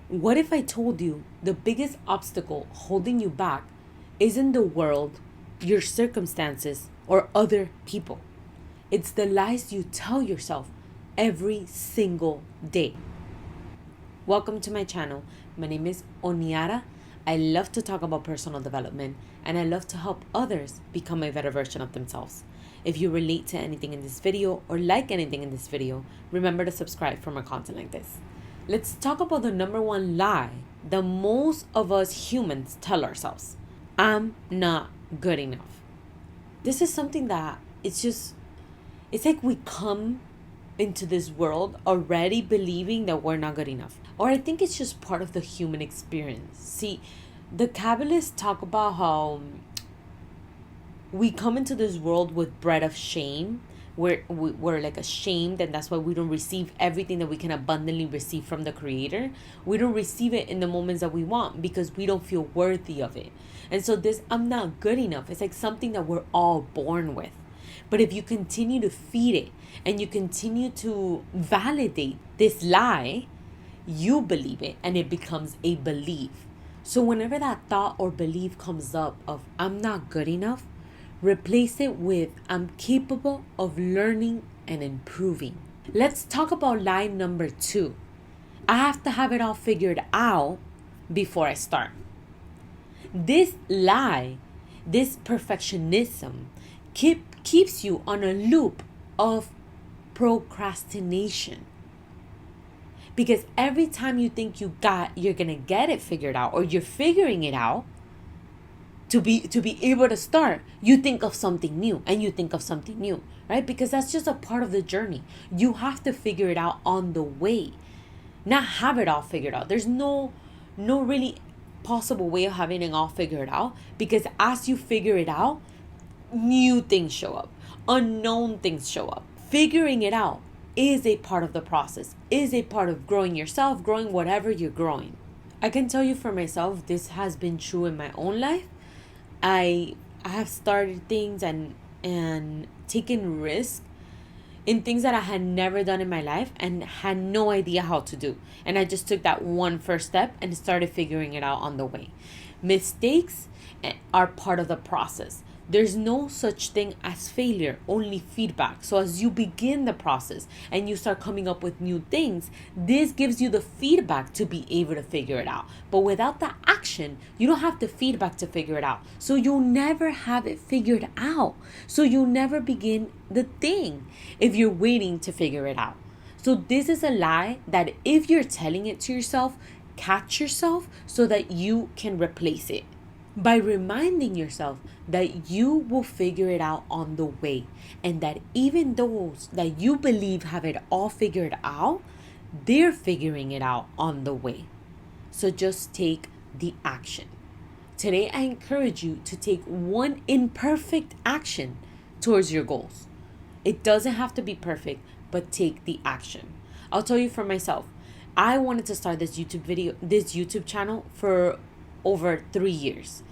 What if I told you the biggest obstacle holding you back isn't the world, your circumstances, or other people? It's the lies you tell yourself every single day. Welcome to my channel. My name is Oniara. I love to talk about personal development and I love to help others become a better version of themselves. If you relate to anything in this video or like anything in this video, remember to subscribe for more content like this. Let's talk about the number one lie that most of us humans tell ourselves. I'm not good enough. This is something that it's like we come into this world already believing that we're not good enough. Or I think it's just part of the human experience. See, the Kabbalists talk about how we come into this world with bread of shame. We're like ashamed, and that's why we don't receive everything that we can abundantly receive from the Creator. We don't receive it in the moments that we want because we don't feel worthy of it. And so this I'm not good enough, it's like something that we're all born with. But if you continue to feed it and you continue to validate this lie, you believe it and it becomes a belief. So whenever that thought or belief comes up of I'm not good enough, replace it with I'm capable of learning and improving. Let's talk about lie number 2. I have to have it all figured out before I start. This lie, this perfectionism, keeps you on a loop of procrastination. Because every time you think you're gonna get it figured out or you're figuring it out, to be able to start, you think of something new and you think of something new, right? Because that's just a part of the journey. You have to figure it out on the way, not have it all figured out. There's no really possible way of having it all figured out, because as you figure it out, new things show up, unknown things show up. Figuring it out is a part of the process, is a part of growing yourself, growing whatever you're growing. I can tell you for myself, this has been true in my own life. I have started things and taken risks in things that I had never done in my life and had no idea how to do. And I just took that one first step and started figuring it out on the way. Mistakes are part of the process. There's no such thing as failure, only feedback. So as you begin the process and you start coming up with new things, this gives you the feedback to be able to figure it out. But without the action, you don't have the feedback to figure it out. So you'll never have it figured out. So you'll never begin the thing if you're waiting to figure it out. So this is a lie that if you're telling it to yourself, catch yourself so that you can replace it. By reminding yourself that you will figure it out on the way, and that even those that you believe have it all figured out, they're figuring it out on the way. So just take the action. Today, I encourage you to take one imperfect action towards your goals. It doesn't have to be perfect, but take the action. I'll tell you for myself, I wanted to start this YouTube channel for over 3 years.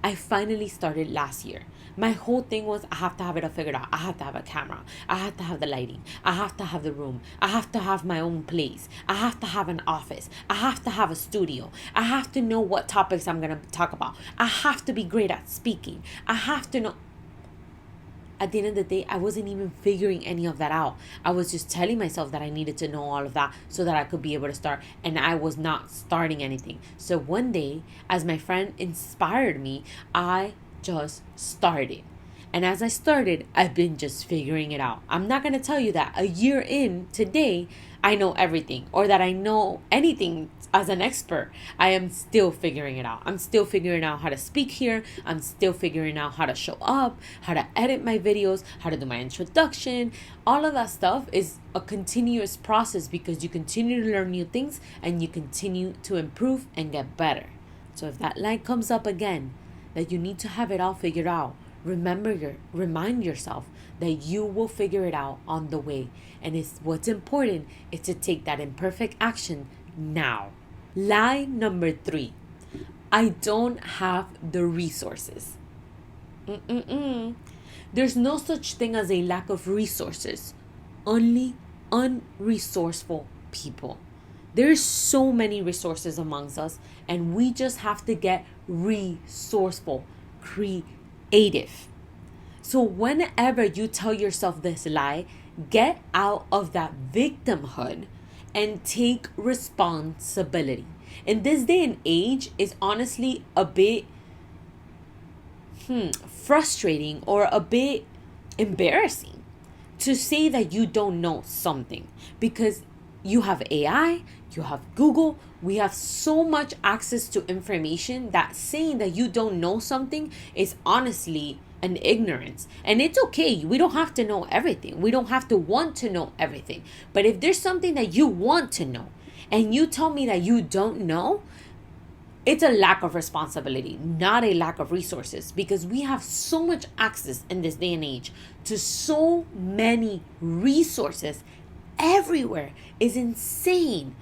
I finally started last year. My whole thing was I have to have it all figured out. I have to have a camera. I have to have the lighting. I have to have the room. I have to have my own place. I have to have an office. I have to have a studio. I have to know what topics I'm going to talk about. I have to be great at speaking. I have to know. At the end of the day, I wasn't even figuring any of that out. I was just telling myself that I needed to know all of that so that I could be able to start. And I was not starting anything. So one day, as my friend inspired me, I just started. And as I started, I've been just figuring it out. I'm not going to tell you that a year in today, I know everything or that I know anything as an expert. I am still figuring it out. I'm still figuring out how to speak here. I'm still figuring out how to show up, how to edit my videos, how to do my introduction. All of that stuff is a continuous process because you continue to learn new things and you continue to improve and get better. So if that line comes up again, that you need to have it all figured out, remind yourself that you will figure it out on the way. And what's important is to take that imperfect action now. Lie number 3. I don't have the resources. There's no such thing as a lack of resources. Only unresourceful people. There's so many resources amongst us, and we just have to get resourceful, creative. So whenever you tell yourself this lie, get out of that victimhood and take responsibility. In this day and age, it's honestly a bit frustrating or a bit embarrassing to say that you don't know something, because you have AI, you have Google, we have so much access to information that saying that you don't know something is honestly an ignorance. And it's okay. We don't have to know everything. We don't have to want to know everything. But if there's something that you want to know and you tell me that you don't know, it's a lack of responsibility, not a lack of resources, because we have so much access in this day and age to so many resources everywhere. Is insane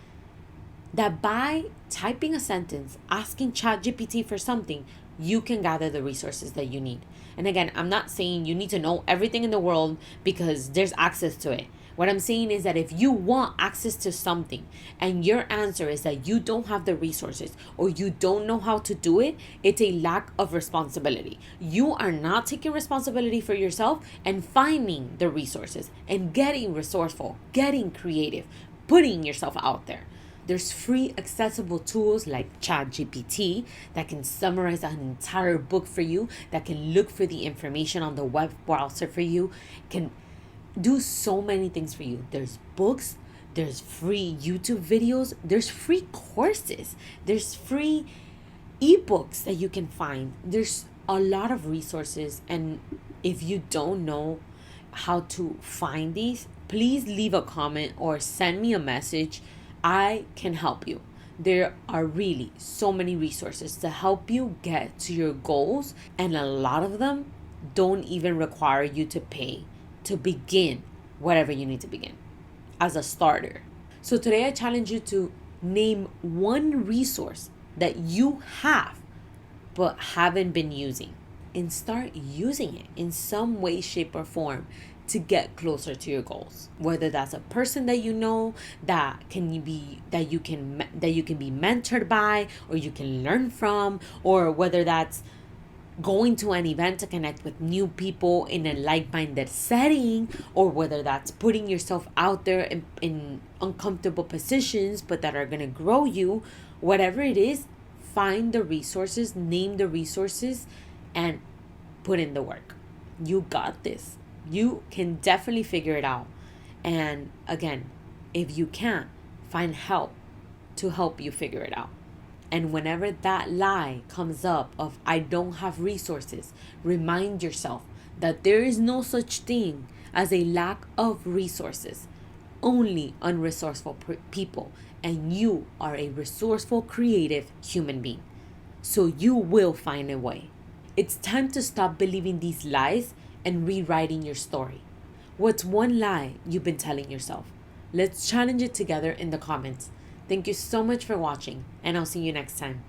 that by typing a sentence, asking ChatGPT for something, you can gather the resources that you need. And again, I'm not saying you need to know everything in the world because there's access to it. What I'm saying is that if you want access to something and your answer is that you don't have the resources or you don't know how to do it, it's a lack of responsibility. You are not taking responsibility for yourself and finding the resources and getting resourceful, getting creative, putting yourself out there. There's free accessible tools like ChatGPT that can summarize an entire book for you, that can look for the information on the web browser for you, can do so many things for you. There's books, there's free YouTube videos, there's free courses, there's free ebooks that you can find. There's a lot of resources, and if you don't know how to find these, please leave a comment or send me a message. I can help you. There are really so many resources to help you get to your goals, and a lot of them don't even require you to pay to begin whatever you need to begin as a starter. So today I challenge you to name one resource that you have but haven't been using, and start using it in some way, shape, or form to get closer to your goals. Whether that's a person that you know that you can be mentored by or you can learn from, or whether that's going to an event to connect with new people in a like-minded setting, or whether that's putting yourself out there in uncomfortable positions but that are going to grow you. Whatever it is, find the resources, name the resources, and put in the work. You got this. You can definitely figure it out. And again, if you can't, find help to help you figure it out. And whenever that lie comes up of I don't have resources, remind yourself that there is no such thing as a lack of resources, only unresourceful people. And you are a resourceful, creative human being. So you will find a way. It's time to stop believing these lies and rewriting your story. What's one lie you've been telling yourself? Let's challenge it together in the comments. Thank you so much for watching, and I'll see you next time.